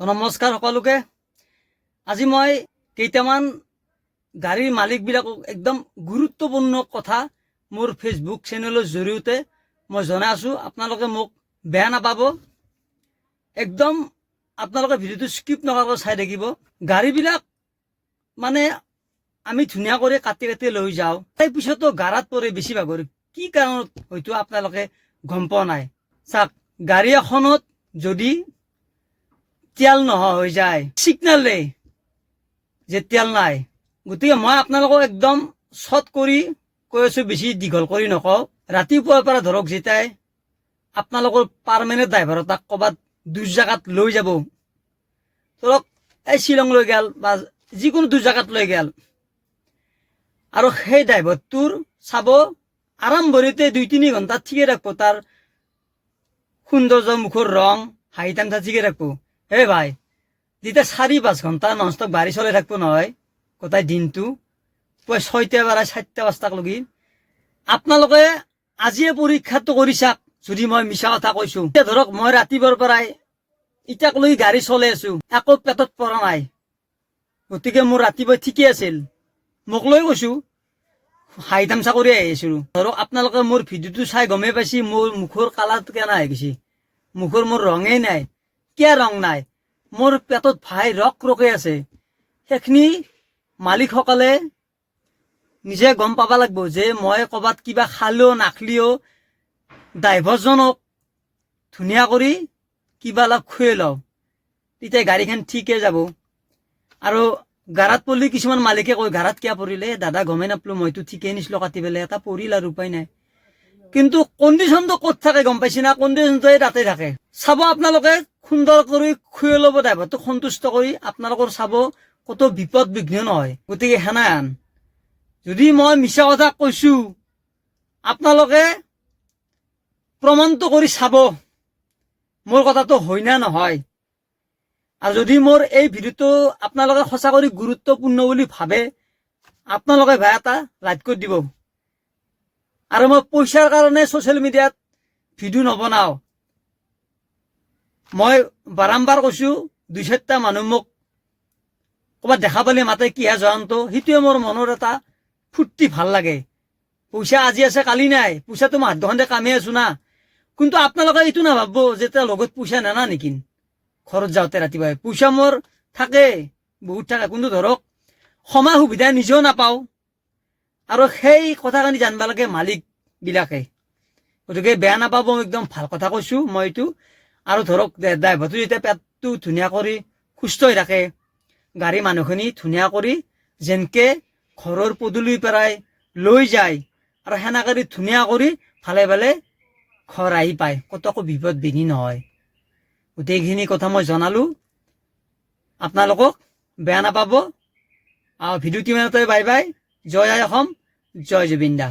তো নমস্কাৰ সকলোকে। আজি মই কেইটামান গাড়ীৰ মালিকবিলাকক একদম গুৰুত্বপূৰ্ণ কথা মোৰ ফেচবুক চেনেলৰ জৰিয়তে মই জনাই আছোঁ। আপোনালোকে মোক বেয়া নাপাব, একদম আপোনালোকে ভিডিঅ'টো স্কিপ নকৰাকৈ চাই থাকিব। গাড়ীবিলাক মানে আমি ধুনীয়া কৰি কাটি কাটি লৈ যাওঁ, তাৰ পিছতো গাৰাত পৰে বেছিভাগৰ। কি কাৰণত হয়তো আপোনালোকে গম পোৱা নাই। চাওক, গাড়ী এখনত যদি তেল নোহোৱা হৈ যায়, সিগনেল দেই যে তেল নাই। গতিকে মই আপোনালোকক একদম শ্বৰ্ট কৰি কৈ আছোঁ, বেছি দীঘল কৰি নকওঁ। ৰাতিপুৱাৰ পৰা ধৰক যেতিয়াই আপোনালোকৰ পাৰ্মানেণ্ট ড্ৰাইভাৰ তাক ক'ৰবাত দূৰ জেগাত লৈ যাব, ধৰক এই শ্বিলং লৈ গেল বা যিকোনো দূৰ জেগাত লৈ গেল, আৰু সেই ড্ৰাইভাৰটোৰ চাব আৰম্ভণিতে 2-3 ঘণ্টা ঠিকে ৰাখব, তাৰ সৌন্দৰ্য, মুখৰ ৰং, হাঁহি তামচা ঠিকে ৰাখব। হে ভাই, যেতিয়া 4-5 ঘণ্টা ননষ্টপ গাড়ী চলাই থাকব নহয়, গোটেই দিনটো পুৱা 6টাৰ পৰা 4টা-5টাক লগি, আপোনালোকে আজিয়ে পৰীক্ষাটো কৰি চাওক। যদি মই মিছা কথা কৈছোঁ, এতিয়া ধৰক মই ৰাতিপুৱাৰ পৰাই ইটাক লৈ গাড়ী চলাই আছোঁ, একো পেটত পৰা নাই। গতিকে মোৰ ৰাতিপুৱা ঠিকে আছিল, মোক লৈ গৈছোঁ, হাঁহি তামচা কৰি আহি আছিলোঁ। ধৰক আপোনালোকে মোৰ ভিডিঅ'টো চাই গমেই পাইছে মোৰ মুখৰ কালাৰটো কেনে হৈ গৈছে। মুখৰ মোৰ ৰঙেই নাই। কিয় ৰং নাই? মোৰ পেটত ভাই ৰখি আছে। সেইখিনি মালিকসকলে নিজে গম পাব লাগিব যে মই ক'ৰবাত কিবা খালেও নাখালেও ড্ৰাইভাৰজনক ধুনীয়া কৰি কিবা অলপ খুৱাই লওঁ, তেতিয়া গাড়ীখন ঠিকে যাব। আৰু গাৰাত পৰিলে কিছুমান মালিকে কয়, গাৰাত কিয় পৰিলে দাদা? গমেই নাপালো, মইতো ঠিকেই নিছিলোঁ কাটি পেলাই, এটা পৰিল আৰু উপায় নাই। কিন্তু কণ্ডিশ্যনটো ক'ত থাকে গম পাইছে না? কণ্ডিশ্যনটো তাতে থাকে। চাব আপোনালোকে সুন্দৰ কৰি খুৱাই ল'ব ড্ৰাইভাৰটোক সন্তুষ্ট কৰি, আপোনালোকৰ চাব কতো বিপদ বিঘ্ন নহয়। গতিকে সেনাহান যদি মই মিছা কথা কৈছোঁ, আপোনালোকে প্ৰমাণটো কৰি চাব মোৰ কথাটো হয় না নহয়। আৰু যদি মোৰ এই ভিডিঅ'টো আপোনালোকে সঁচা কৰি গুৰুত্বপূৰ্ণ বুলি ভাবে, আপোনালোকে ভাই এটা লাইক কৰি দিব। আৰু মই পইচাৰ কাৰণে ছ'চিয়েল মিডিয়াত ভিডিঅ' নবনাওঁ। মই বাৰম্বাৰ কৈছোঁ, 2-4টা মানুহ মোক ক'ৰবাত দেখা পালে মাতে, কিহে জয়ন্ত, সেইটোৱে মোৰ মনৰ এটা ফূৰ্তি, ভাল লাগে। পইচা আজি আছে কালি নাই, পইচাটো মই হাত দুখনতে কামেই আছোঁ না। কিন্তু আপোনালোকে এইটো নাভাবব যে তাৰ লগত পইচা নানা নেকি। ঘৰত যাওঁতে ৰাতিপুৱাই পইচা মোৰ থাকে, বহুত থাকে, কিন্তু ধৰক সময় সুবিধা নিজেও নাপাওঁ। আৰু সেই কথাখিনি জানিব লাগে মালিকবিলাকে। গতিকে বেয়া নাপাব, একদম ভাল কথা কৈছোঁ মই এইটো। আৰু ধৰক ড্ৰাইভাৰটো যেতিয়া পেটটো ধুনীয়া কৰি সুস্থ হৈ থাকে, গাড়ী মানুহখিনি ধুনীয়া কৰি যেনকে ঘৰৰ পদূলিৰ পৰাই লৈ যায়, আৰু সেনা কৰি ধুনীয়া কৰি ভালে ভালে ঘৰ আহি পায়, কতকো বিপদ বিঘিনি নহয়। গোটেইখিনি কথা মই জনালোঁ, আপোনালোকক বেয়া নাপাব। ভিডিঅ'টো ইমানতে, বাই বাই। জয় আই অসম, জয় জুবিন দা।